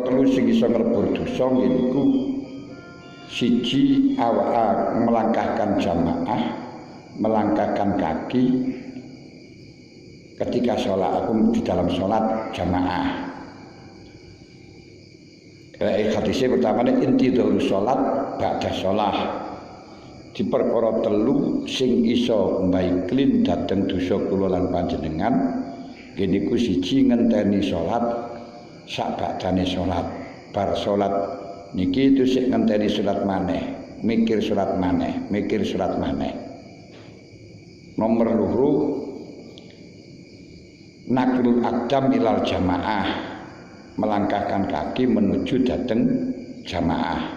telu sing iso nglebur dosa niku siji awak melangkahkan jamaah, melangkahkan kaki ketika sholat, aku di dalam sholat jamaah. Hadisnya pertama ini inti dahulu sholat ba'da sholat di perkara telu sing iso mbaiklin dateng dosa kula lan panjenengan geniku siji ngenteni sholat sak ba'dane sholat. Bar sholat niki itu sik ngenteni sholat maneh, mikir sholat maneh, mikir sholat maneh. Nomor loro naklul aqdam ilal jamaah, melangkahkan kaki menuju dateng jamaah.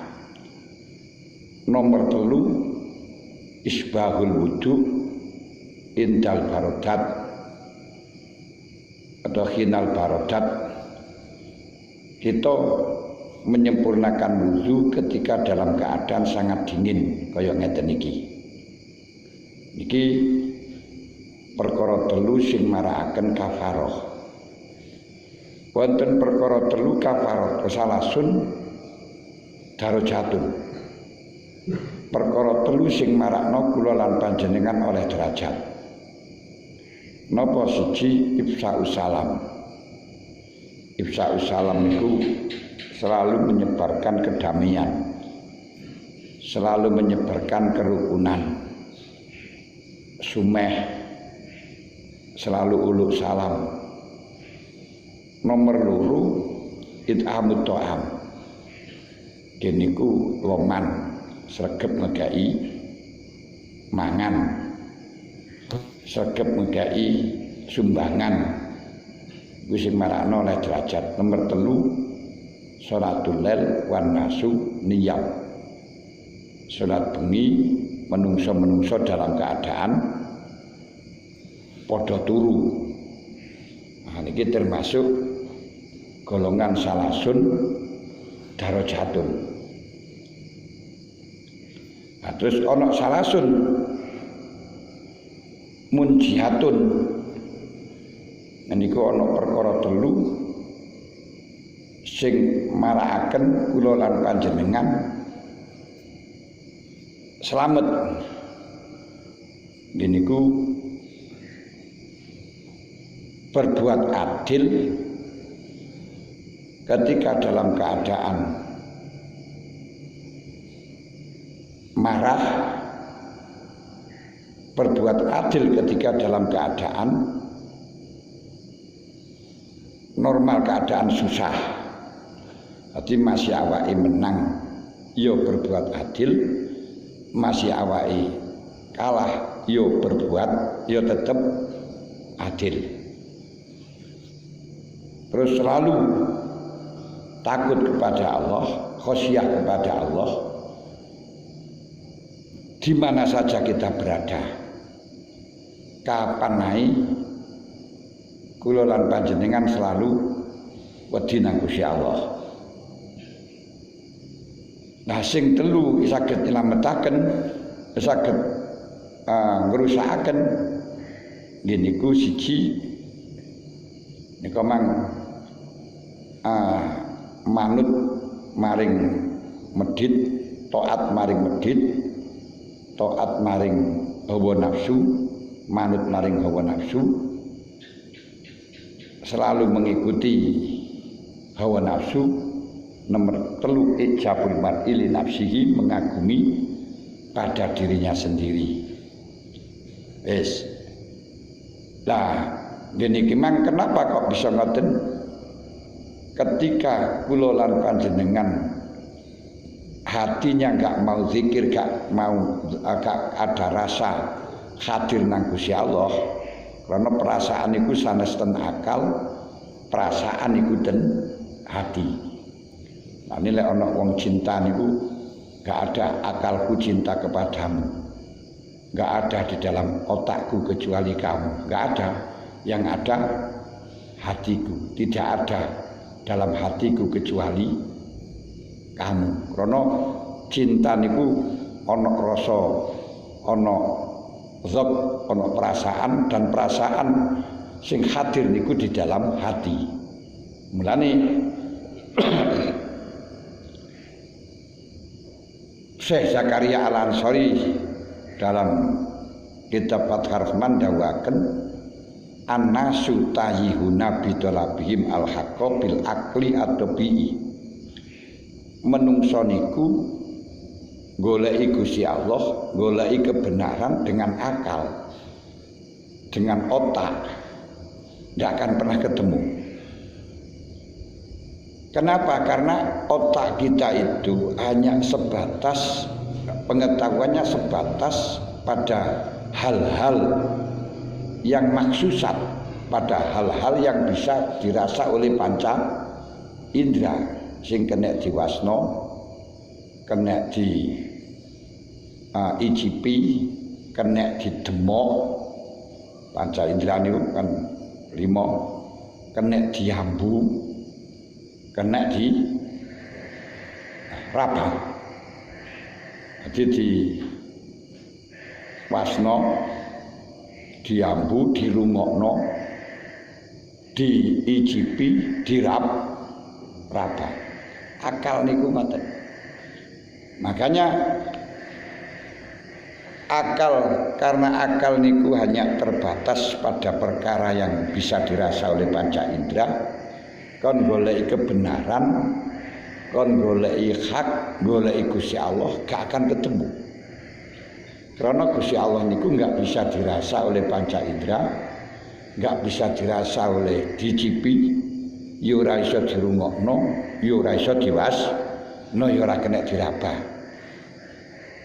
Nomor telu isbahul wudu indal barodat atau hinal barodat, kita menyempurnakan wudu ketika dalam keadaan sangat dingin kaya ngeten niki. Niki perkara telu sing marakaken kafaroh. Wonten perkara telu kafaroh kesalasun darajatun. Perkara telu sing marakno kula lan panjenengan oleh derajat. Napa siji ifsa'us salam. Ifsa'us salam niku selalu menyebarkan kedamaian, selalu menyebarkan kerukunan, sumeh, selalu uluk salam. Nomor loro it'amut ta'am, geniku loman sregep ngegai mangan, sregep ngegai sumbangan, wis marakno oleh derajat. Nomor telu sholatul lail wan nasu niyam, salat bengi menungso-menungso dalam keadaan padha turu. Nah niki termasuk golongan salasun darajatun. Nah, terus ana salasun munjihatun. Niku ana perkara telu sing marakaken kula lan panjenengan slamet. Niku berbuat adil ketika dalam keadaan marah, berbuat adil ketika dalam keadaan normal, keadaan susah. Jadi masih awake menang, yo berbuat adil, masih awake kalah, yo berbuat, yo tetap adil. Terus selalu takut kepada Allah, khosyah kepada Allah, di mana saja kita berada. Kapan naik kula lan panjenengan selalu wedi nang Gusti Allah. Nah sing telu saged nylametaken, saged ngrusakaken niku siji nika mang manut maring medhit, taat maring medhit, taat maring hawa nafsu, manut maring hawa nafsu, selalu mengikuti hawa nafsu. Nomor telu ijabul mar'i li nafsihi, mengagumi pada dirinya sendiri. Wes. Lah, niki mang kenapa kok bisa ngoten? Ketika kula lan panjenengan hatinya enggak mau zikir, enggak ada rasa hadir nang Gusti Allah, karena perasaan itu sanes ten akal, perasaan itu ten hati. Nah ini lek ana wong cinta niku enggak ada akalku cinta kepadamu, enggak ada di dalam otakku kecuali kamu, enggak ada. Yang ada hatiku, tidak ada dalam hatiku kecuali kamu. Karena cinta niku ana rasa, ana zat, ana perasaan, dan perasaan sing hadir niku di dalam hati. Mulane Syekh Zakaria Al-Ansari dalam kitab Fathul Rahman dawaken annasu tayyihuna bidolabihim al-haqqa bil akli at-tabi'i. Menungso niku goleki Gusti Allah, goleki kebenaran dengan akal, dengan otak, tidak akan pernah ketemu. Kenapa? Karena otak kita itu hanya sebatas, pengetahuannya sebatas pada hal-hal yang maksusat, pada hal-hal yang bisa dirasa oleh panca indera, sing kena diwasno, kena di icipi, kena di demok, panca indera niku kan 5, kena diambu, kena di raba. Jadi di wasno, diambu, dirungokno, diicipi, raba. Akal niku ngoten. Makanya akal, karena akal niku hanya terbatas pada perkara yang bisa dirasa oleh panca indera, kon goleki kebenaran, kon goleki hak, goleki Gusti Allah gak akan ketemu. Karena Gusti Allah niku enggak bisa dirasa oleh panca indera, enggak bisa dirasa oleh dicipi, ya ora iso dirungokno, ya ora iso diwasno, ya ora kena diraba.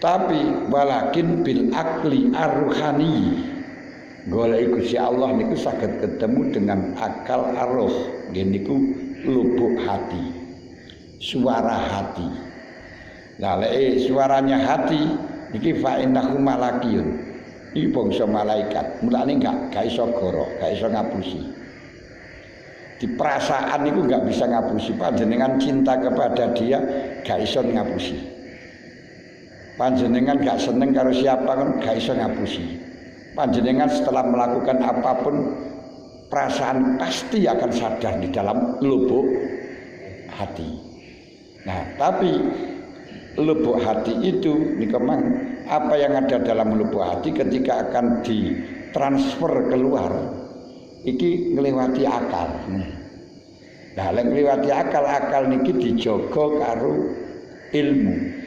Tapi walakin bil akli ar-ruhani, goleki Gusti Allah niku saged ketemu dengan akal ar-ruh, niku lubuk hati, suara hati. Lah lek suaranya hati iki fa innahu malakiyun. Iki bangsa malaikat. Mulane gak iso goro, gak iso ngapusi. Di perasaan niku gak bisa ngapusi. Panjenengan cinta kepada dia gak iso ngapusi. Panjenengan gak seneng karo siapa kan gak iso ngapusi. Panjenengan setelah melakukan apapun, perasaan pasti akan sadar di dalam lubuk hati. Nah, tapi lubuk hati itu nikemang apa yang ada dalam lubuk hati ketika akan ditransfer keluar iki ngliwati akal. Nah, lek ngliwati akal niki dijogo karo ilmu.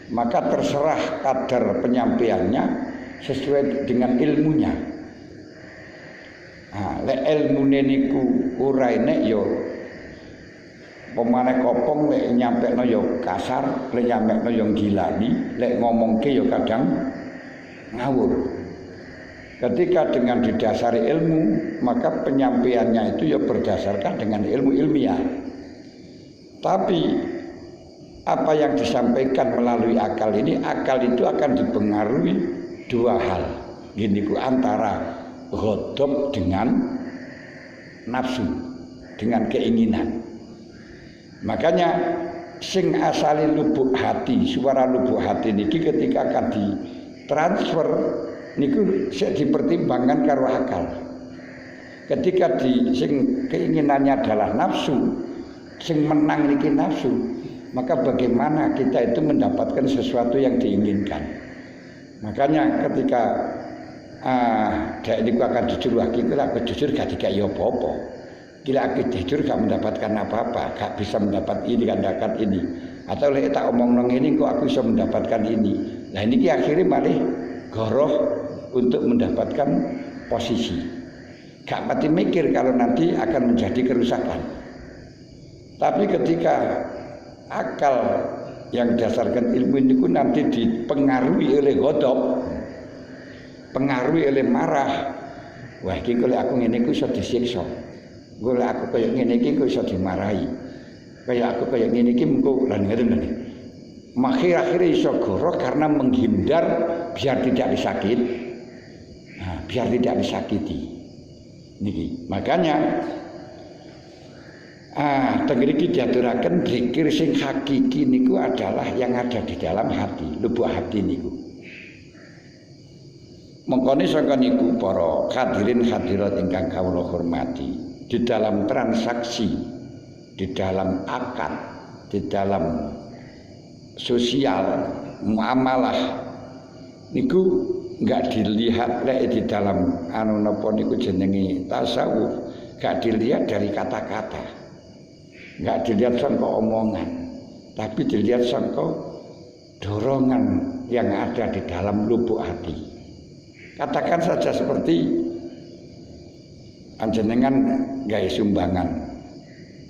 Maka terserah kadar penyampaiannya sesuai dengan ilmunya. Nah, lek ilmune niku ora enek yo pemane kopong, lek nyampekno yo kasar, lek nyampekno yo gilani, lek ngomongke yo kadang ngawur. Ketika dengan didasari ilmu, maka penyampaiannya itu ya berdasarkan dengan ilmu ilmiah. Tapi apa yang disampaikan melalui akal ini, akal itu akan dipengaruhi dua hal. Gini ku, antara ghadab dengan nafsu, dengan keinginan. Makanya sing asali lubuk hati, suara lubuk hati niki ketika akan ditransfer niku sik dipertimbangkan karo akal. Ketika sing keinginannya adalah nafsu, sing menang niki nafsu, maka bagaimana kita itu mendapatkan sesuatu yang diinginkan. Makanya ketika dek niku akan jujur lagi, kalau aku jujur gak dikai apa-apa. Kira aku jujur gak mendapatkan apa-apa, gak bisa mendapat ini, gak mendapatkan ini. Atau lek tak omong-omong ini kok aku bisa mendapatkan ini. Nah ini akhirnya malah goroh untuk mendapatkan posisi. Gak mati mikir kalau nanti akan menjadi kerusakan. Tapi ketika akal yang berdasarkan ilmu ini pun nanti dipengaruhi oleh ghadab, pengaruhi oleh marah. Wah iki kalau aku ngene iku iso disiksa. Kalau aku kayak ngene iki kok iso dimarahi. Kayak aku kayak ngene iki mengko lan ngene. Akhir-akhir iso goro karena menghindar biar tidak disakiti. Nah, biar tidak disakiti. Niki. Makanya tengriki diaturaken zikir sing hakiki niku adalah yang ada di dalam hati, lubuk hati niku. Mengkone saka niku para hadirin hadirat ingkang kawula hormati, di dalam transaksi, di dalam akad, di dalam sosial muamalah niku enggak dilihat lek di dalam anu napa niku jenenge tasawuf, enggak dilihat dari kata-kata, enggak dilihat sangka omongan, tapi dilihat sangka dorongan yang ada di dalam lubuk hati. Katakan saja seperti panjenengan gawe sumbangan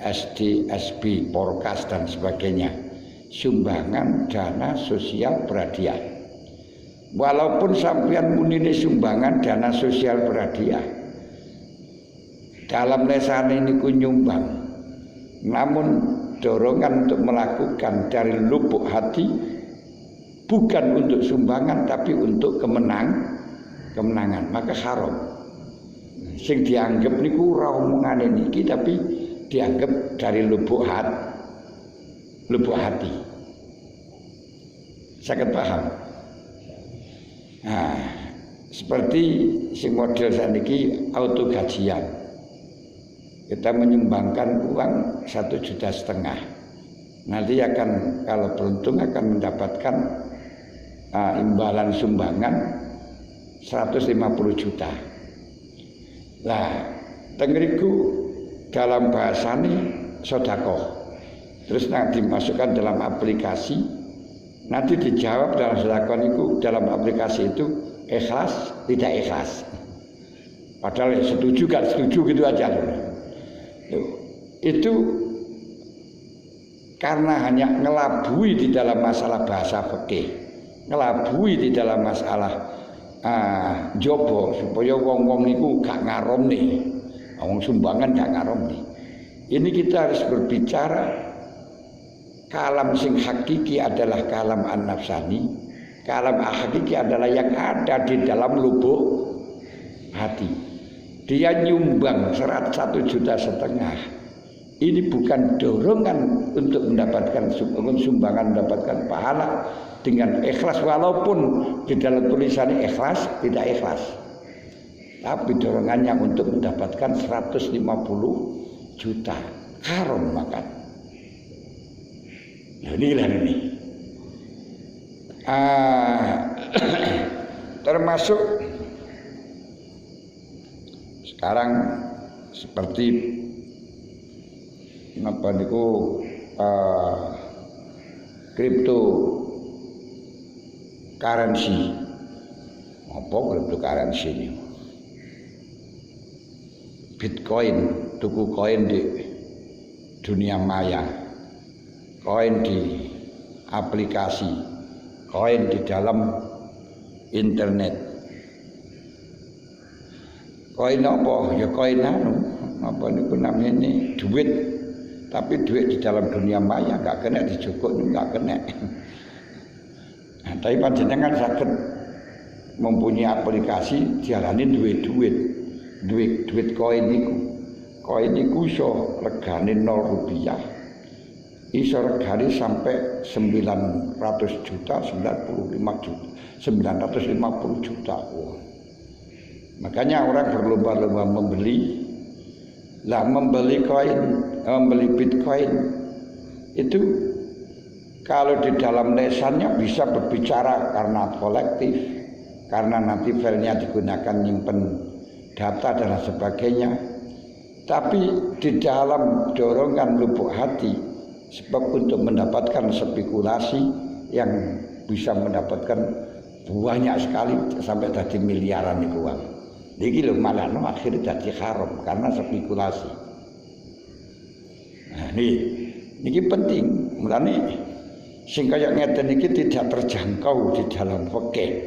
SD, SB, Porkas dan sebagainya, sumbangan dana sosial berhadiah. Walaupun sampean munine sumbangan dana sosial berhadiah, dalam lesane niku nyumbang, namun dorongan untuk melakukan dari lubuk hati bukan untuk sumbangan tapi untuk kemenangan, maka haram. Sing dianggap niku ora omongane niki tapi dianggap dari lubuk hati. Saged paham? Nah, seperti sing model saniki auto gajian. Kita menyumbangkan uang 1,5 juta. Nanti akan kalau beruntung akan mendapatkan imbalan sumbangan 150 juta. Lah, tengeriku dalam bahasa ini sodakoh. Terus nanti dimasukkan dalam aplikasi. Nanti dijawab dalam sodakoh itu, dalam aplikasi itu ikhlas, tidak ikhlas. Padahal setuju gak setuju gitu aja loh. Itu karena hanya ngelabui di dalam masalah bahasa fikih, ngelabui di dalam masalah jobo supaya wong-wong niku gak ngaromne, wong sumbangan gak ngaromne. Ini kita harus berbicara kalam sing hakiki adalah kalam an-nafsani, kalam hakiki adalah yang ada di dalam lubuk hati. Dia nyumbang 1,5 juta. Ini bukan dorongan untuk mendapatkan sumbangan, mendapatkan pahala dengan ikhlas, walaupun di dalam tulisannya ikhlas, tidak ikhlas. Tapi dorongannya untuk mendapatkan 150 juta. Haram makan. Nah, inilah ini. Termasuk sekarang seperti apa niku kripto currency. Apa kripto currency ini? Bitcoin, tuku koin di dunia maya, koin di aplikasi, koin di dalam internet. Koin apa? Ya koin apa niku namanya ini duit. Tapi duit di dalam dunia maya enggak kena dijukuk, enggak kena. Nah, tapi panjenengan saged mempunyai aplikasi diarani duit koin niku. Koin niku iso regane 0 rupiah. Iso regane sampai 900 juta, 95 juta, 950 juta. Oh. Makanya orang berlomba-lomba membeli. Lah membeli Bitcoin itu kalau di dalam lesannya bisa berbicara karena kolektif, karena nanti filenya digunakan nyimpen data dan sebagainya. Tapi di dalam dorongan lubuk hati, sebab untuk mendapatkan spekulasi yang bisa mendapatkan banyak sekali sampai tadi miliaran itu uang. Iki lho malah akhirnya jadi haram karena spekulasi. Nah, ini penting. Mulane sing kaya ngeten iki tidak terjangkau di dalam fikih.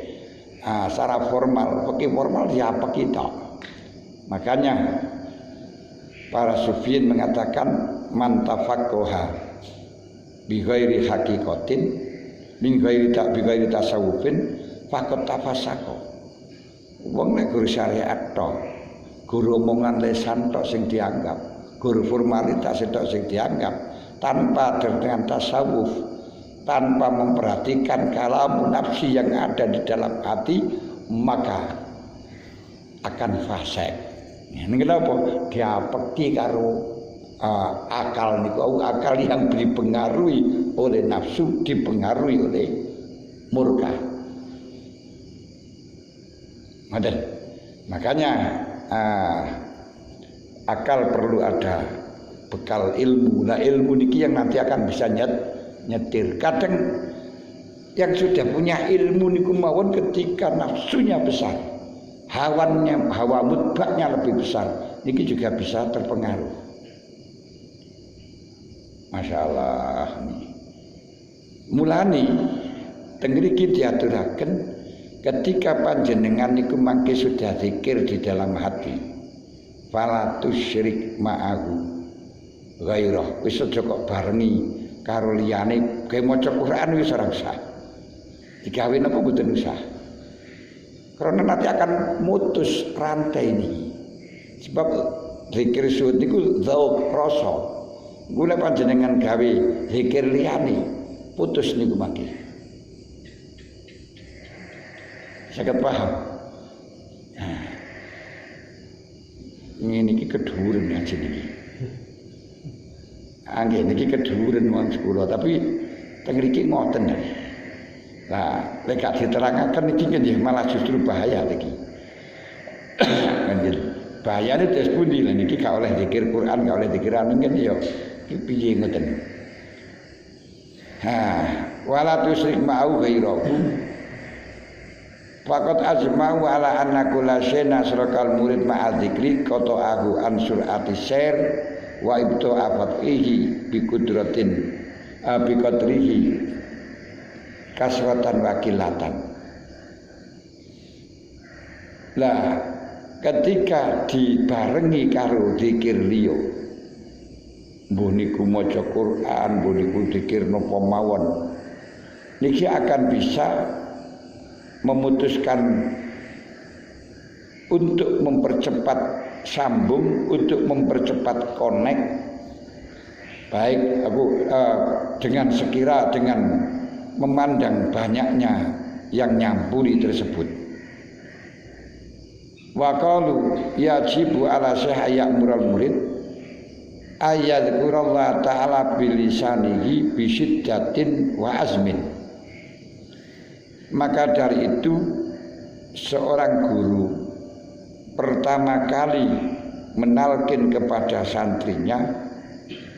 Secara formal, fikih formal ya apa kita. Makanya para sufiyin mengatakan man tafaqqaha bi ghairi haqiqatin min ghairi tasawufin faqad tafassaqa. Wong nek guru syariat tok, guru omongan lesan tok sing dianggap, guru formalitas tok sing dianggap, tanpa dengan tasawuf, tanpa memperhatikan kalam nafsi yang ada di dalam hati, maka akan fasik. Ini kenapa? Dia pergi karo akal niku, akal yang dipengaruhi oleh nafsu, dipengaruhi oleh murka. Makanya akal perlu ada bekal ilmu. Nah ilmu niki yang nanti akan bisa nyetir. Kadang yang sudah punya ilmu niku mawon ketika nafsunya besar, hawa mutbaknya lebih besar, niki juga bisa terpengaruh. Masya Allah. Mulani tengriki diaturaken ketika panjenengan niku mangke sudah zikir di dalam hati, fala tusyrik ma'ahu ghairah, wis aja kok barengi karo liyane gawe maca Quran wis ora usah. Digawe napa mboten usah. Karena nanti akan mutus rantai ini. Sebab zikir suhud niku zauq rasa. Gula panjenengan gawe zikir liyane putus niku mangke. Saged paham? Nah, ini kedhuwuren ngaji niki. Nggih niki kedhuwuren wong kula tapi teng mriki ngoten. Lah lek gak diterangaken iki nggih malah justru bahaya iki. Nggih. Bahayane des pundi lha niki gak oleh zikir Quran, gak oleh zikir anu nggih ya. Iki piye ngoten. Wala tusyrik ma'u ghairahu. Faqat azma'u ala anna kulla syai'in asrakal murid ma'a dzikri qata'ahu an sur'ati syair wa ibta'a fathihi bi qudratin bi qadrihi kasratan wakilatan. Lah ketika dibarengi karo zikir liya, mbuh niku maca Quran, mbuh niku zikir napa mawon, niki akan bisa memutuskan untuk mempercepat sambung, untuk mempercepat connect, baik dengan sekira dengan memandang banyaknya yang nyampuri tersebut. Wa qalu yajibu ala syekh ya'murul murid ayyadhkurallah ta'ala bilisanihi bisyiddatin wa azmin. Maka dari itu seorang guru pertama kali menalkin kepada santrinya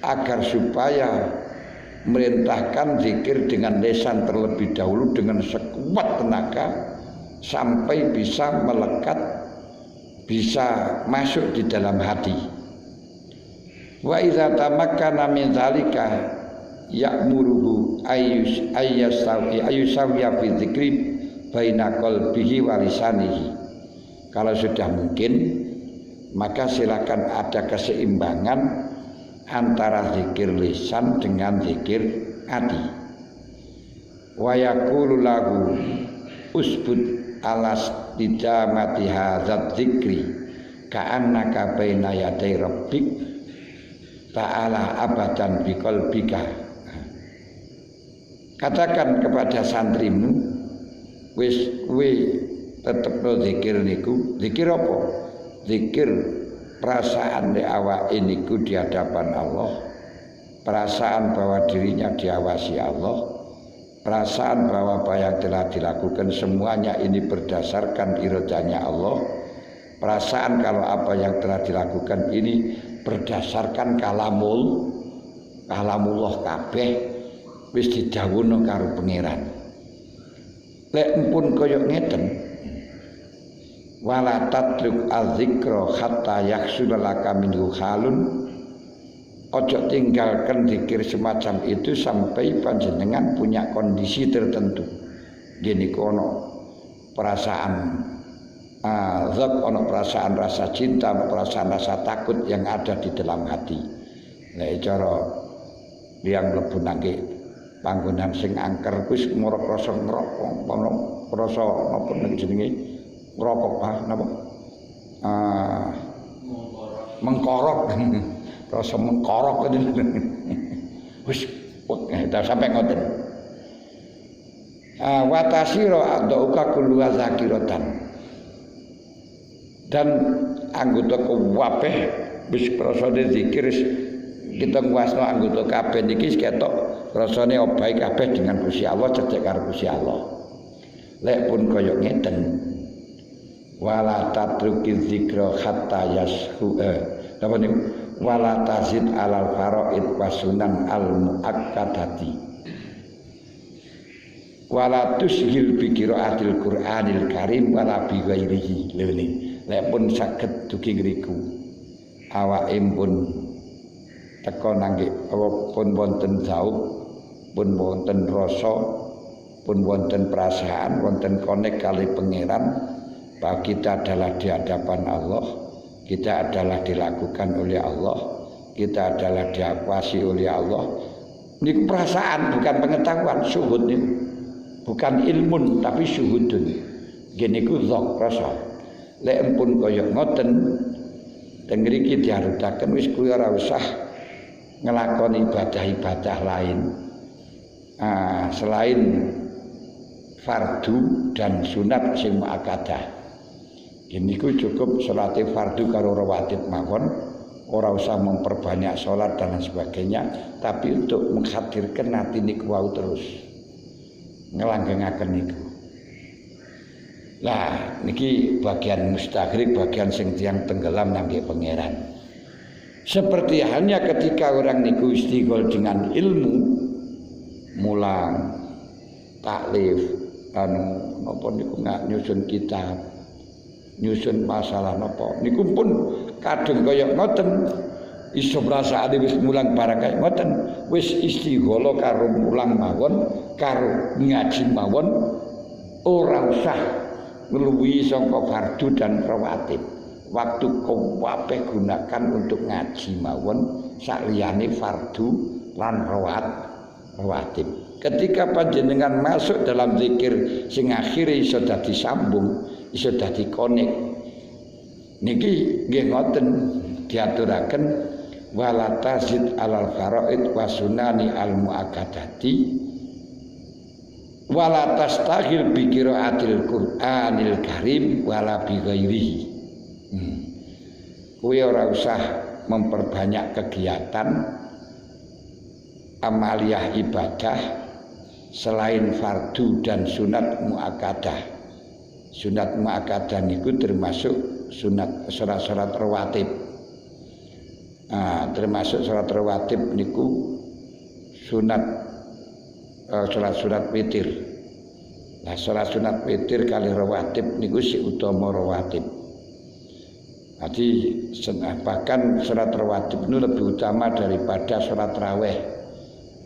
agar supaya merintahkan zikir dengan lisan terlebih dahulu dengan sekuat tenaga sampai bisa melekat, bisa masuk di dalam hati. Wa idza tamakkana min dzalika ya'muruhu ayyusawiya fi dzikri baina qalbihi wa lisanihi. Kalau sudah mungkin maka silakan ada keseimbangan antara zikir lisan dengan zikir hati. Wa yaqulu lahu usbud alas tidamati hadzal dzikri ka'annaka baina yaday rabbik ta'ala abadan biqalbika. Katakan kepada santrimu, wis kowe tetepno zikir niku. Zikir apa? Zikir perasaan di awak iniku di hadapan Allah, perasaan bahwa dirinya diawasi Allah, perasaan bahwa apa yang telah dilakukan semuanya ini berdasarkan iradanya Allah, perasaan kalau apa yang telah dilakukan ini berdasarkan kalamullah kabeh wis didhawuhna karo pangeran. Lek empun kaya ngeten, wala tatluk al-dzikra hatta yaksulaka minhu halun. Ojo tinggalkan zikir semacam itu sampai panjenengan punya kondisi tertentu. Gini kono perasaan ono perasaan rasa cinta, ono perasaan rasa takut yang ada di dalam hati. Lek cara yang mlebu nangge panggonan sing angker wis ngrasa ngrokok, rasa napa jenenge ngerokok napa mengkorok rasa mengkorok wis sampai ngoten. Wa tasira adauka kullu zakiratan, dan anggota kabeh wis rasane zikir kita nguasno anggota kabeh niki ketok rasane obahe kabeh dengan Gusti Allah, cedhek karo Gusti Allah. lek pun kaya ngeten wala tatruki dzikra hatta yashu apa niku wala tazid alal faraid wasunan al muakkadati wala tusghil bi qiraatil qur'anil karim wala bi ghairihi lene lek pun saged dugi ngriku awake pun teka nangge pun wonten zauq pun wonten rasa pun wonten perasaan wonten konek kali pangeran bahwa kita adalah di hadapan Allah, kita adalah dilakukan oleh Allah, kita adalah diawasi oleh Allah. Ini perasaan bukan pengetahuan, syuhud ini bukan ilmun tapi syuhudun. Gini ku zak rasa. Lek pun kaya ngoten teng mriki diarutaken wis kuwi ora usah ngelakoni ibadah-ibadah lain. Selain fardu dan sunat sing muakkadah. Ini ku cukup salat fardu karo rawatib mawon, ora usah memperbanyak salat dan sebagainya, tapi untuk menghadirkan hati niku wau terus ngelanggengaken niku. Lah niki bagian mustaghrib, bagian sing tiyang tenggelam nangge pangeran. Seperti halnya ketika orang niku istighol dengan ilmu, mulang, taklif, napa niku nyusun kitab, nyusun masalah napa niku pun kadung kaya ngoten iso brasane wis mulang barang kaya ngoten wis istighala karo mulang mawon karo ngaji mawon ora usah ngluwihi saka fardu dan rawatib waktu kabeh gunakan untuk ngaji mawon sakliyane fardu lan rawatib. Ketika panjenengan masuk dalam zikir sing akhire iso dadi sambung, iso dadi konek. Niki nggih ngoten diaturaken wala tazid alal faraid wasunani al muakkadati wala tastaghil bi qiraatil qur'anil karim wala bi ghairihi. Kuwi ora usah memperbanyak kegiatan amaliyah ibadah selain fardu dan sunat muakkadah. Sunat muakkadah niku termasuk sunat surat-surat rawatib. Termasuk surat rawatib niku sunat surat-surat witir. Nah, surat sunat witir kali rawatib niku si utama rawatib. Jadi bahkan surat rawatib itu lebih utama daripada surat raweh,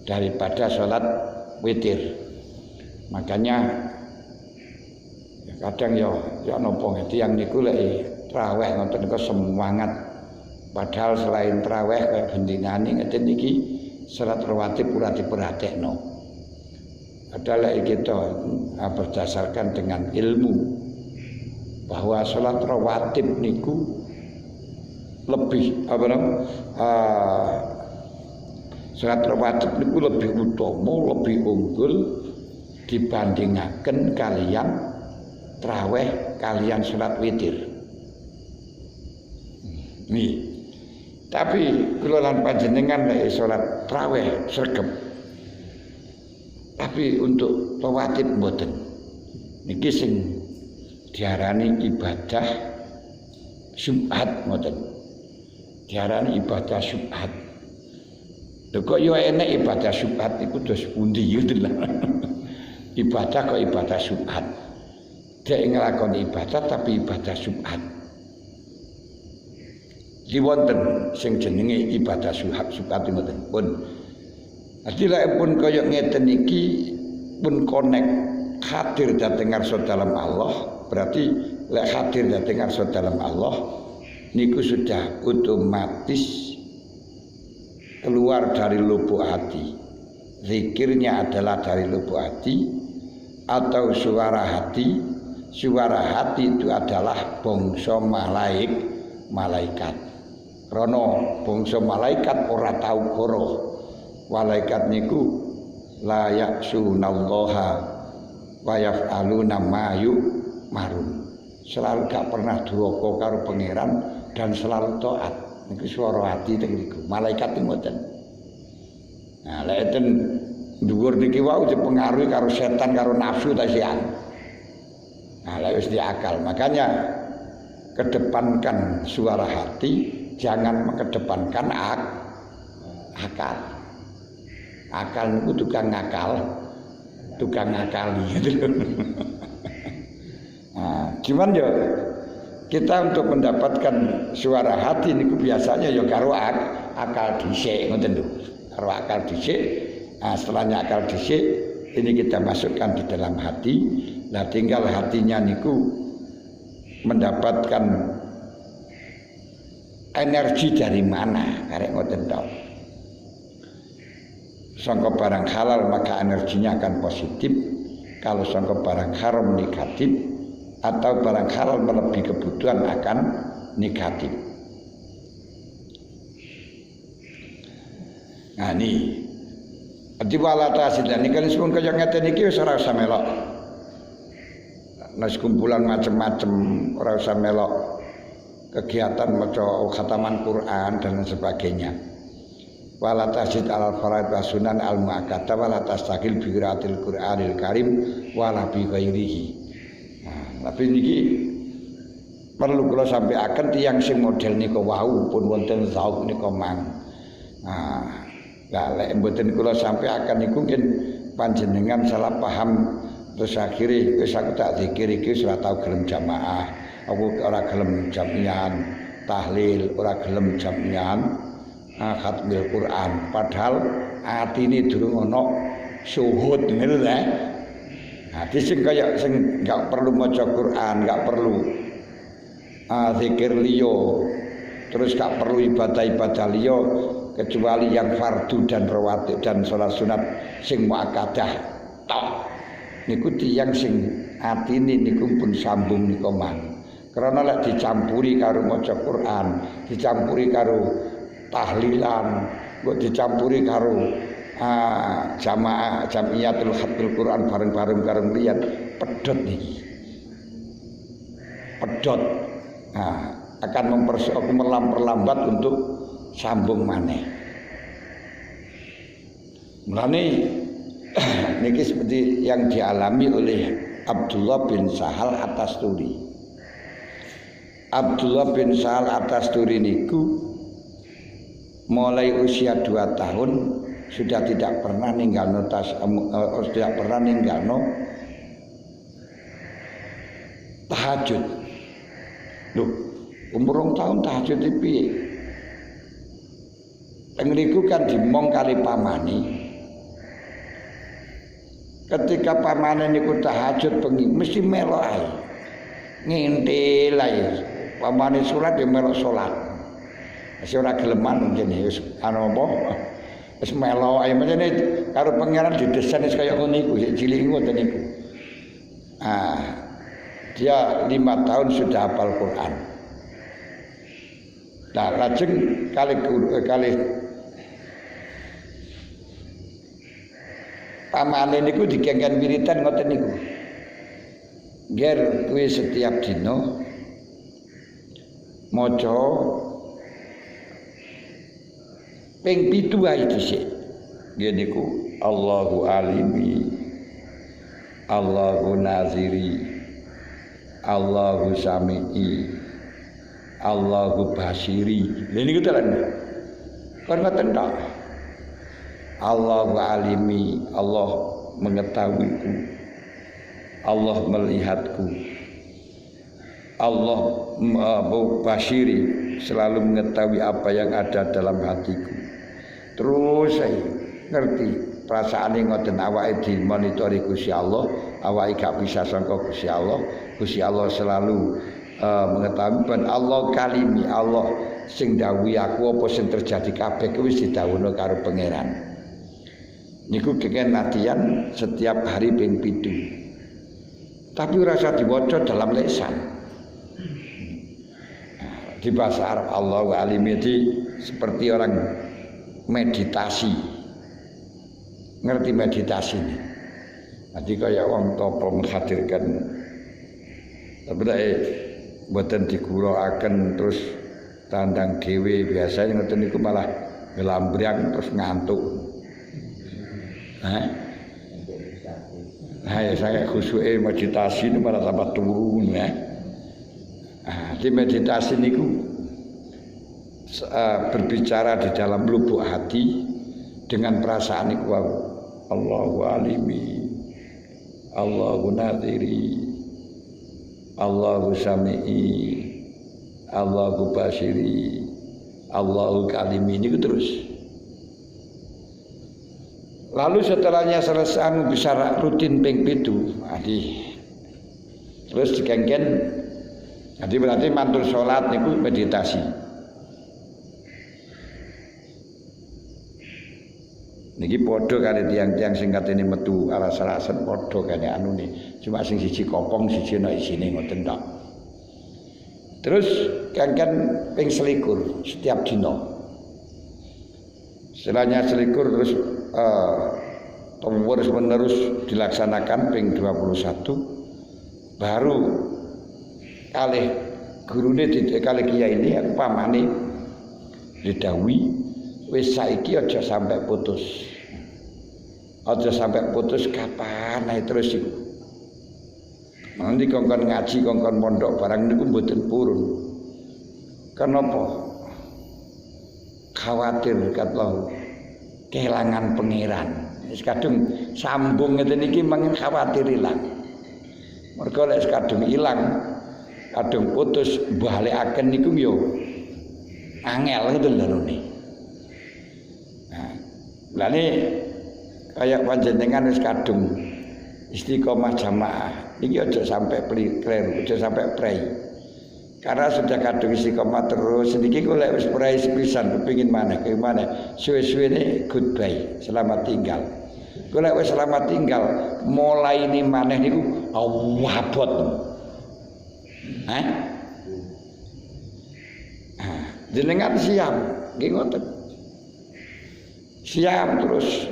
daripada sholat witir. Makanya kadang ya nopo yang niku lek traweh ngoten niku semangat padahal selain traweh kaya bendinane ngeten iki salat rawatib ora diperhatekno. Padahal kita berdasarkan dengan ilmu bahwa salat rawatib niku lebih salat rawatib niku lebih utama, lebih unggul dibandingkan kalian traweh kalian salat witir. Nih. Tapi kula lan panjenengan lek salat traweh sregep. Tapi untuk rawatib mboten. Niki sing diarani ibadah syubhat ngoten. Diarani ibadah syubhat. Lho kok yo enek ibadah syubhat iku dos pundi gitu lah. Ibadah kok ibadah syubhat. Dia nglakoni ibadah tapi ibadah syubhat. Di wonten sing jenenge ibadah syubhat ngoten pun. Dadi lek pun kaya ngeten iki pun konek hadir dhateng ngarsa dalam Allah, berarti lek hadir dhateng ngarsa dalam Allah niku sudah otomatis keluar dari lubuk hati. Zikirnya adalah dari lubuk hati atau suara hati. Suara hati itu adalah bangsa malaikat. Karena bangsa malaikat ora tau goroh. Malaikat niku la ya'sunallaha wa yaf'aluna ma yu'marun. Selalu gak pernah duraka karo pangeran dan selalu taat. Niku suara hati teng niku. Malaikat ngoten. Nah, lek enten dhuwur niki wau dipengaruhi karo setan karo nafsu ta sian. Nah, wis di akal. Makanya kedepankan suara hati, jangan mengedepankan akal. Akal itu tukang ngakali gitu. Nah, cuman ya kita untuk mendapatkan suara hati niku biasanya ya karo akal dhisik ngoten lho. Karo akal dhisik, nah setelahnya akal dhisik ini kita masukkan di dalam hati. Nah tinggal hatinya niku mendapatkan energi dari mana karek ngoten tok. Sangka barang halal maka energinya akan positif. Kalau sangka barang haram negatif, atau barang halal melebihi kebutuhan akan negatif. Nah ini diwalata asidan ini kan sepun kaya ngeten iki wis ora usah melok. Nas kumpulan macam-macam ora usah melok kegiatan maca khataman Quran dan sebagainya. Wala tasid al faraid wa sunan al muakkada wala tastaqil bi qiraatil Qur'anil Karim wala bi ghairihi. Nah, tapi niki perlu kula sampaiaken tiyang sing model nika wau pun wonten zauk nika mang. Nah, lek mboten kula sampaiaken niku mungkin panjenengan salah paham terus akhire wis aku tak zikir iki ora tau gelem jamaah. Aku ora gelem jamian tahlil, ora gelem jamian khatmil Quran, padahal atine durung ana syuhud ngono lho. Hati sing kaya sing enggak perlu maca Quran, enggak perlu zikir liya, terus enggak perlu ibadah-ibadah liya kecuali yang fardu dan rawatib dan salat sunat sing muakkadah tok. Niku tiyang sing atine niku pun sambung nika mang. Karena lek dicampuri karo maca Quran, dicampuri karo tahlilan, kok dicampuri karo jamaah jamiyatul khatmil Quran bareng-bareng karo liyan pedhot niki. Pedhot. Nah, akan memperlambat untuk sambung maneh. Mulane niki seperti yang dialami oleh Abdullah bin Sahal At-Tasturi. Abdullah bin Sahal At-Tasturi niku mulai usia 2 tahun sudah tidak pernah ninggalno tahajud. Loh, umur 2 tahun tahajud iki piye? Tengriku kan dimong kali pamani. Ketika pamane niku tahajud bengi mesti melok ae. Ngintil ae. Pamane salat ya melok salat. Wis ora geleman mungkin wis ana apa? Wis melok ae pancene karo pangeran didesain wis kaya ngono iku, cilik ngoten niku. Dia 5 tahun sudah hafal Quran. Nah, lajeng kali pamane niku dikengken wiritan ngoten niku. Ger kuwi setiap dina maca ping 7 ae dhisik. Nggih niku Allahu alimi, Allahu naziri, Allahu sami'i, Allahu basiri. Lha niku tenan. Kon ngoten tok. Allahu alimi, Allah mengetahuiku. Allah melihatku. Allah basiri, selalu mengetahui apa yang ada dalam hatiku. Terus saya ngerti perasaan ngoten awake dimonitori Gusti Allah, awake gak bisa sangka Gusti Allah. Gusti Allah selalu mengetahui ben Allah kalimi, Allah sing dawuhi aku apa sing terjadi kabeh kuwi wis didhawuhna karo pangeran. Niku keken latihan setiap hari ping 7. Tapi rasa diwaca dalam lisan. Di bahasa Arab Allahu alim itu seperti orang meditasi. Ngerti meditasi ini? Nanti kayak orang topong menghadirkan. Tapi mboten digurauaken terus tandang dhewe biasanya ngoten niku malah ngelambrang terus ngantuk. Nah, ya saya khusyuke meditasi ini malah tambah turun ya. Nah, di meditasi niku berbicara di dalam lubuk hati dengan perasaan niku Allahu alimi, Allahu nadhiri, Allahu sami'i, Allahu basiri, Allahu kalimi niku terus. Lalu setelahnya selesai bisa rutin ping 7. Terus dikengken. Jadi berarti mantul sholat niku meditasi. Niki podo kali tiang-tiang singkat ini metu alas-alasan podo kali anu nih. Cuma sing siji kopong siji ana isine ngoten tok. Terus kengken ping 21 setiap dina. Setelahnya selikur terus terus menerus dilaksanakan ping 21 baru kalih gurune kalih kiai ini aku pamane didhawuhi wis saiki aja sampai putus. Aja sampai putus kapan ae terus iku. Nanti kongkon ngaji kongkon pondok barang niku mboten purun. Kenapa? Khawatir katlau kehilangan pangeran. Wis kadung sambung ngeten iki mangin khawatir ilang. Mergo lek kadung ilang, kadung putus balekaken niku yo angel ngoten lho niki. Nah, lane kaya panjenengan wis kadung istiqomah jamaah. Iki aja sampai kleru, aja sampai prei. Karena sudah kadung istiqomah terus niki kula wis prei sepisan kepengin maneh suwe-suwene goodbye selamat tinggal kula wis selamat tinggal mulai ini maneh niku abot jenengan siap nggih ngoten siap terus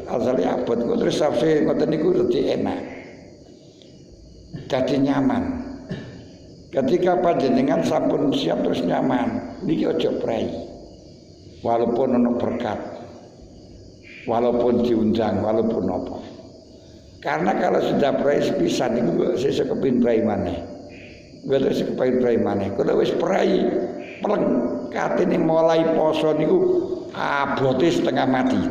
asale abot kok terus sampe ngoten niku rada enak dadi nyaman. Ketika panjenengan sampun siap terus nyaman, niki aja prei. Walaupun ana berkat, walaupun diundang, walaupun apa. Karena kalau sudah prei sepisan niku sesuk kepin prei maneh. Mboten sesuk kepin prei maneh. Kalau wis prei pleng katene mulai poso niku abote setengah mati.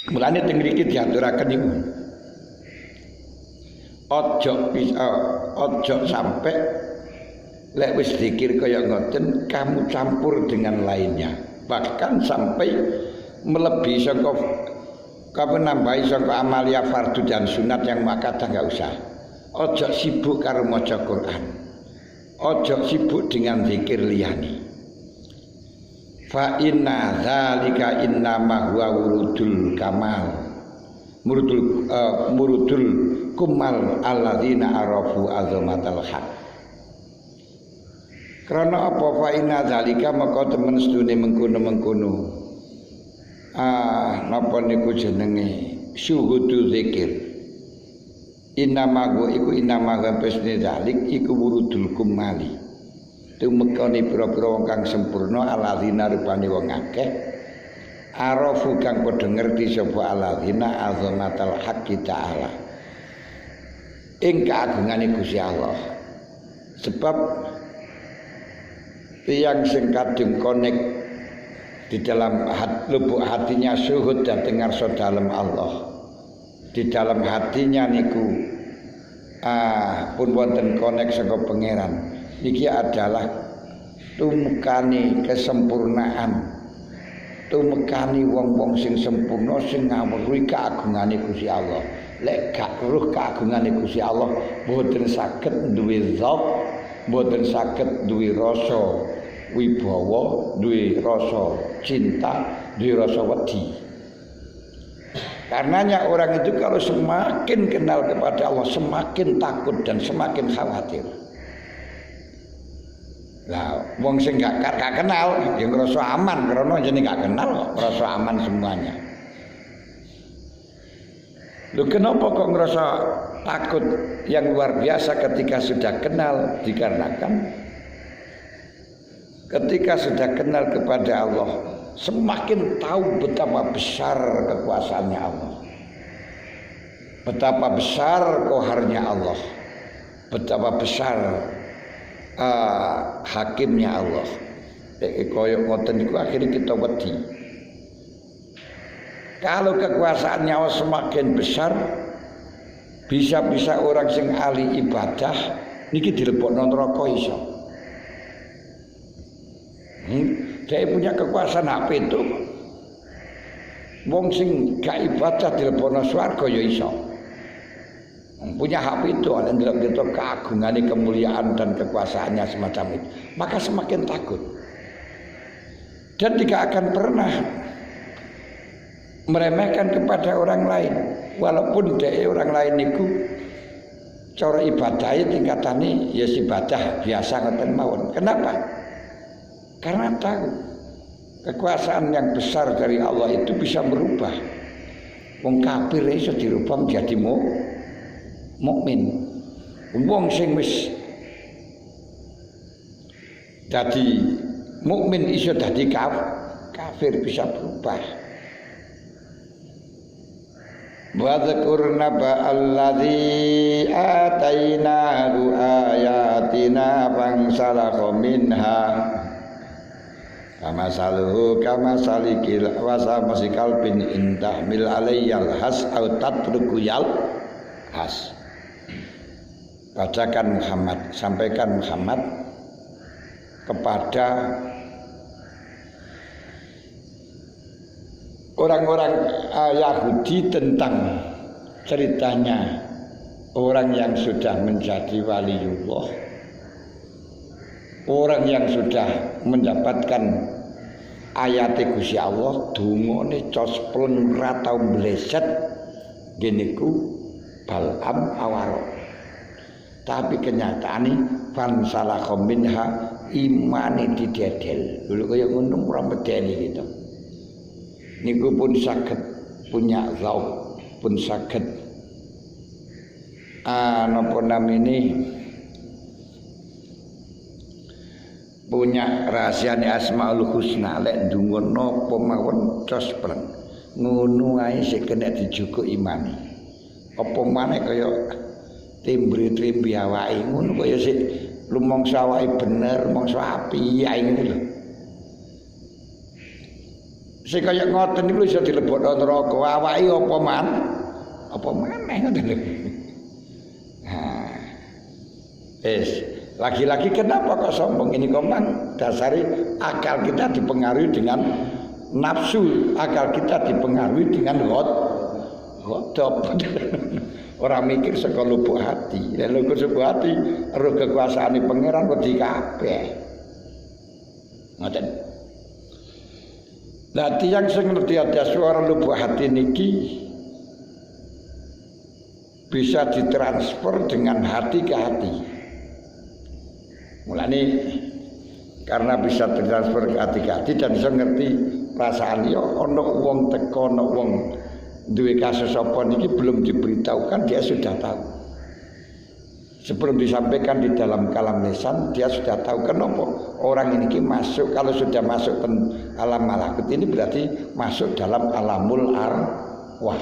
Mulane teng mriki diaturaken niku. Ojo sampai lek wis zikir kaya ngoten kamu campur dengan lainnya. Bahkan sampai melebihi sangka kamu nambahi sangka amalia fardu dan sunat yang makata enggak usah. Ojo sibuk karo maca Quran. Ojo sibuk dengan zikir liyane. Fa inna dzalika innama huwa wurudul kamal murudul kumal alladzina arafu azamatal haq. Karena apa fa inna dzalika maka temen sedune mengkono-mengkono napa niku jenenge syuhudu zikir. Innama iku innama pesne dzalik iku wurudul kumali. Tumekane pira-pira wong kang sempurna alladzina rupane wong akeh arafu kang padha ngerti sapa alladzina azamatal haqqi ta'ala ing kaagungane Gusti Allah. Sebab tiyang sing kadung konek di dalam lubuk hatinya syuhud dan dengar dalem Allah. Di dalam hatinya niku pun wonten konek saka pangeran. Iki adalah tumekani kesempurnaan, tumekani wong-wong sing sempurna sing ngawruhi kaagungane Gusti Allah. Lek gak weruh kaagungane Gusti Allah, mboten saged duwe zat, mboten saged duwe rasa wibawa, duwe rasa cinta, duwe rasa wedi. Karenanya orang itu kalau semakin kenal kepada Allah, semakin takut dan semakin khawatir. Lah wong sing gak kenal ya ngrasa aman karena jenenge gak kenal kok ngrasa aman semuanya. Lho kenapa kok ngrasa takut yang luar biasa ketika sudah kenal? Dikarenakan ketika sudah kenal kepada Allah, semakin tahu betapa besar kekuasaannya Allah, betapa besar qaharnya Allah, betapa besar hakimnya Allah. Koyok ngoten niku akhirnya kita wedi. Kalau kekuasaannya Allah semakin besar, bisa-bisa orang sing ahli ibadah niki dilebokno neraka iso. Dia punya kekuasaan apa itu? Wong sing gak ibadah dilebokno swarga ya iso. Punya hak itu, ada dalam kita keagungan, kemuliaan dan kekuasaannya semacam itu. Maka semakin takut. Dan tidak akan pernah meremehkan kepada orang lain, walaupun orang lain itu cara ibadahnya tingkatannya ya ibadah biasa ngoten mawon. Kenapa? Karena tahu kekuasaan yang besar dari Allah itu bisa merubah. Wong kafir iso dirubah menjadi mukmin. Wong sing wis dadi mukmin iso dadi kafir, bisa berubah. Wa dzkurna ba'alladzi atainahu ayatina fangsalakha minha kama saluhu kama salikil wasa masikal bin intahmil alayyal has au tatruku yal has. Bacakan Muhammad, sampaikan Muhammad kepada orang-orang Yahudi tentang ceritanya orang yang sudah menjadi waliullah, orang yang sudah mendapatkan ayat Gusti Allah, dungane cospleng ra tau bleset geniku Bal'am awaro. Tapi kenyataane fan salakha minha imane didedel. Lho kaya ngono ora medeni gitu. Niku pun saged punya zauk, pun saged napa namine punya rahasiane Asmaul Husna lek ndonga napa mawon cospleng ngono ae sik kena dijukuk imane. Apa maneh kaya timbri-trimbi awake ngono kaya sik lumangsa awake bener, mangsa apik ae ngene lho. Sik kaya ngoten niku iso dilebokno neraka, awake apa maneh ngoten lho. Nah. Lagi-lagi kenapa kok sombong ini komang? Dasari akal kita dipengaruhi dengan nafsu, akal kita dipengaruhi dengan godop. Orang mikir saka lubuk hati. Nek lubuk hati, roh kekuasaane pangeran wedi kabeh. Ngoten. Lah tiyang sing ngerti ada suara lubuk hati niki bisa ditransfer dengan hati ke hati. Mulane karena bisa ditransfer ke hati dan bisa ngerti perasaan yo ana wong teko ana wong duwe kasus apa niki belum diberitahukan dia sudah tahu. Sebelum disampaikan di dalam kalam lisan dia sudah tahu kenapa orang ini masuk. Kalau sudah masuk ke alam malakut ini berarti masuk dalam alamul arwah.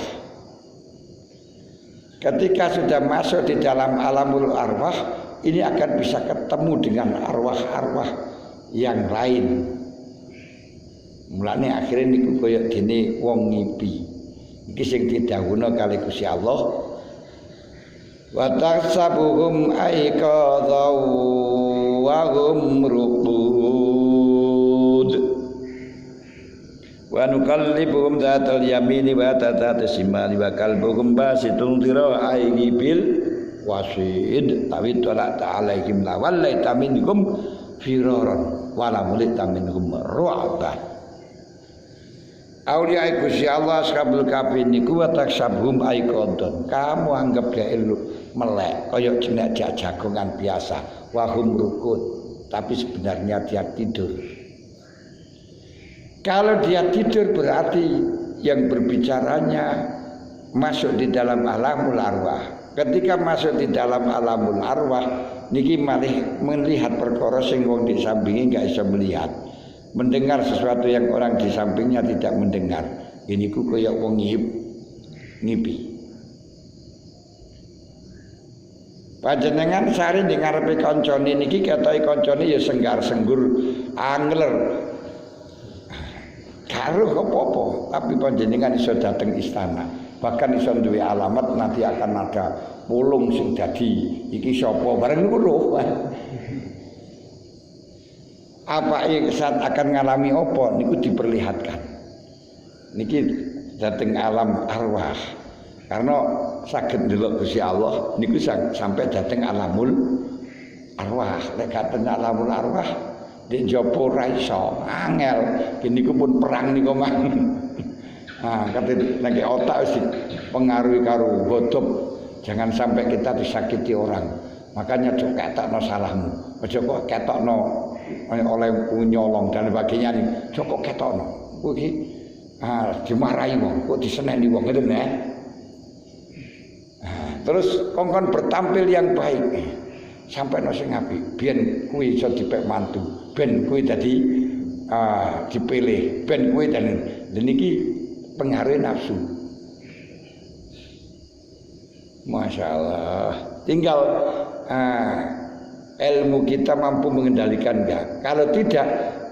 Ketika sudah masuk di dalam alamul arwah, ini akan bisa ketemu dengan arwah-arwah yang lain. Mulane akhirnya niku kaya dene wong ngipi. Iki sing didhawuhna kali Gusti Allah. Wa tahsabuhum aiqadha wa hum ruqud. Wa nuqallibuhum dzatal yamini wa dzatal shimali wa qalbuhum basitun dhira'ihi bil wasid. Tawi tala ta'alaihim la wallaita minhum firaran wa la mulita minhum ru'ban. Aulia Gusti Allah ashabul kahfi niku wa taksabhum aiqadon. Kamu anggap dia melek kaya jenek jagongan biasa, wahum rukut, tapi sebenarnya dia tidur. Kalau dia tidur berarti yang berbicaranya masuk di dalam alamul arwah. Ketika masuk di dalam alamul arwah, niki malih melihat perkara sing wong di sampinge enggak bisa melihat. Mendengar sesuatu yang orang di sampingnya tidak mendengar. Ini ku kaya wong ngipi. Panjenengan sare ning ngarepe kancane niki ketoke kancane ya senggar-senggur angler. Karo apa-apa, tapi panjenengan iso dateng istana. Bahkan iso duwe alamat nanti akan ada pulung sing dadi iki sapa bareng niku apa saat akan ngalami apa niku diperlihatkan. Niki dateng alam arwah. Karena saged ndelok Gusti Allah niku sampai dateng alamul arwah. Lek katen alamul arwah di jopo ra iso angel. Niku pun perang niku mang. Nah, kate nek otak wis pengaruhi karo godhop. Jangan sampai kita disakiti orang. Makanya aja ketokno salahmu. Aja kok ketokno oleh nyolong dan sebagainya nih. Aja kok ketokno. Kuwi dimarahi wong, kok diseneni wong ngoten ya. Terus kongkon bertampil yang baik sampai no sing apik ben kuwi iso dipek mantu ben kuwi dadi dipilih ben kuwi dan niki pengaruh nafsu. Masya Allah. Tinggal ilmu kita mampu mengendalikan enggak. Kalau tidak,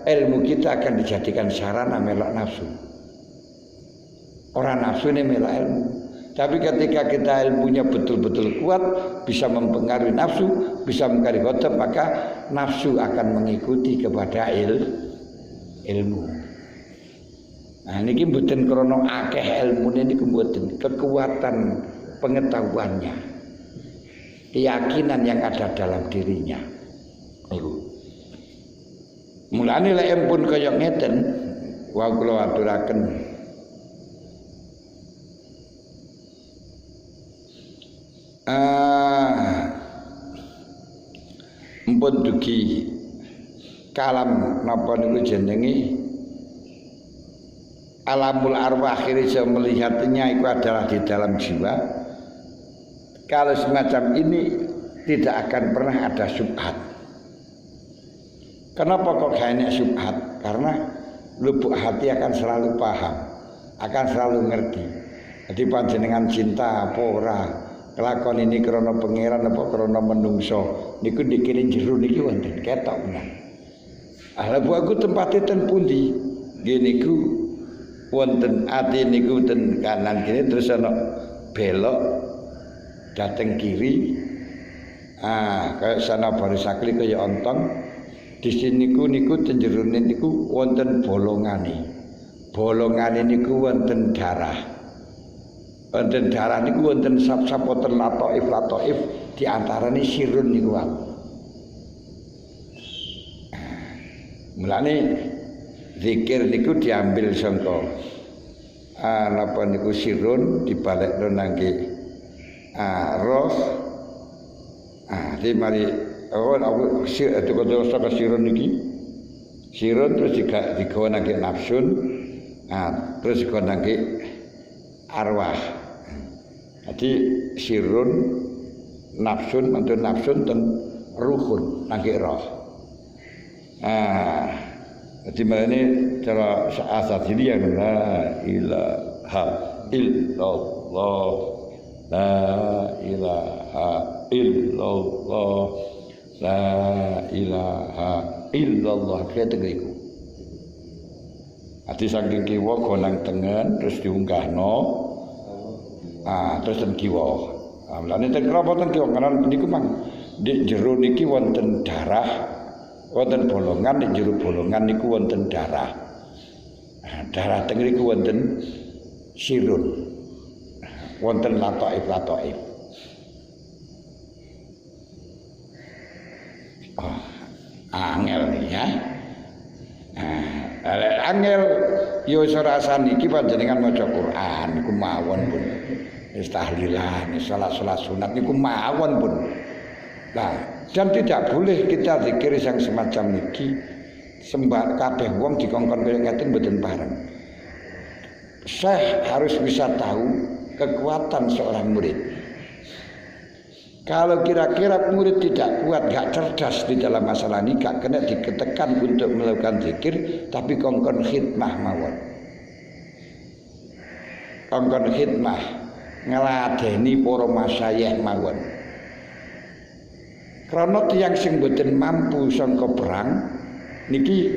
ilmu kita akan dijadikan sarana melok nafsu. Orang nafsu ini melok ilmu. Tapi ketika kita ilmunya betul-betul kuat, bisa mempengaruhi nafsu, bisa mempengaruhi ghadab, maka nafsu akan mengikuti kepada ilmu. Nah, niki mboten krana akeh ilmune niku mboten, kekuatan pengetahuannya, keyakinan yang ada dalam dirinya. Niku. Mulane lek empun kaya ngeten, wa kula aturaken empun dugi kalam napa niku jenenge alamul arwah akhirnya melihatnya itu adalah di dalam jiwa. Kalau semacam ini tidak akan pernah ada syubhat. Kenapa kok kayaknya syubhat? Karena lubuk hati akan selalu paham, akan selalu ngerti. Jadi panjenengan cinta apa ora, kelakon ini krana pangeran apa krana menungso, niku dikirim jero niki wonten ketok menan. Lah bu aku tempate ten pundi? Nggih niku wonten ati niku ten kanan kene terus ana belok dateng kiri. Kayak sana barisakli kaya ontong. Di sini niku ten jerone niku wonten bolongane. Bolongane niku wonten darah. Wonten darah niku wonten sap-sap wonten latoif di antarane sirun niku wae. Mulane zikir niku diambil sangka napa niku sirun dibalekno nangge roh. Di mari aku saka sirun niki. Sirun terus digawa nangge nafsun. Terus digawa nangge arwah. Jadi sirun nafsun mantu nafsun ten ruhun nangge roh. Jadi ini cara asal yang la ilaha illallah, la ilaha illallah, la ilaha illallah. Kita ngriku. Ati saking kiwa gonang tengen terus diunggahno. Terus ten kiwa. Mulane ten kenapa ten kiwa kanan niku mang di jero niki wonten darah. Wonten bolongan di jero bolongan niku wonten darah. Darah teng niku wonten sirun. Wonten latoif. Angel ya. Angel yo iso rasane iki panjenengan maca Quran niku mawon pun. Wis tahlilan, salat sunat niku mawon pun. Nah, dan tidak boleh kita zikir yang semacam niki sembah kabeh wong dikongkon kaya ngeten mboten pareng. Syekh harus bisa tahu kekuatan seorang murid. Kalau kira-kira murid tidak kuat, gak cerdas di dalam masalah ini, gak kena diketekan untuk melakukan zikir, tapi kongkon khidmah mawon. Kongkon khidmah ngeladeni para masyayikh mawon. Karena tiyang sing boten mampu sangka perang niki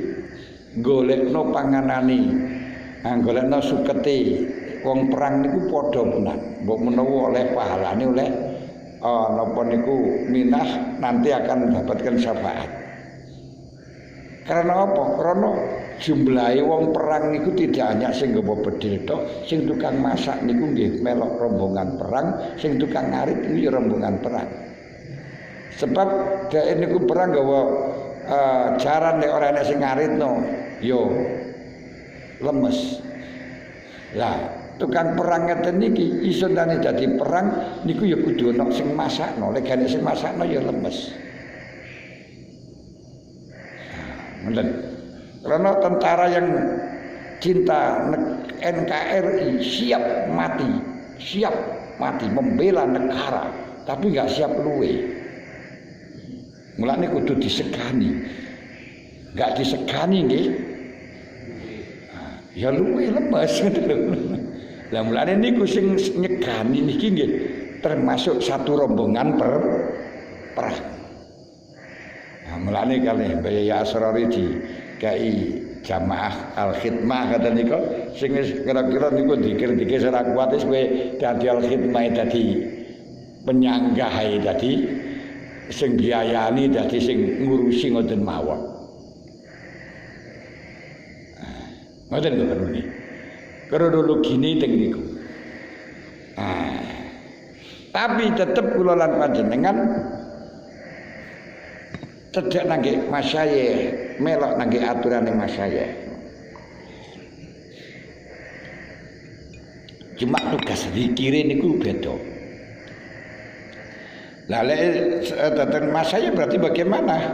golekno panganane, golekno sukete. Wong perang niku padha menan, mbok menawa oleh pahalane oleh napa niku minah nanti akan mendapatkan syafaat. Karena apa? Karena jumlahe wong perang niku tidak hanya sing nggawa bedil tok, sing tukang masak niku nggih melok rombongan perang, sing tukang ngarit niku ya rombongan perang. Sebab dhek niku perang nggawa jaran nek ora enek sing ngaritno, yo lemes. Lah tukang perang ngeten niki iso tane dadi perang niku ya kudu ana sing masakno, lek gak sing masakno ya lemes. Ngoten. Karena tentara yang cinta NKRI siap mati membela negara, tapi enggak siap luwe. Mulane kudu disegani. Enggak disegani nggih. Ya luwe lemes ngoten lho. Lah mulane niku sing nyegani niki nggih termasuk satu rombongan perang. Nah mulane kalih Mbaya Asrori di KI Jamaah Al-Khidmah kata niku sing kira-kira niku dikir-dikir ora kuat wis kowe dadi Al-Khidmah dadi penyanggah dadi sing biayani dadi sing ngurusi ngoten mawon. Ngoten lho niki. Kronologi ini teng niku. Tapi tetep kula lan panjenengan cedhak nangge masyayikh, melok nangge aturane masyayikh. Cuma tugas zikire niku beda. Lah lek dateng masyayikh berarti bagaimana?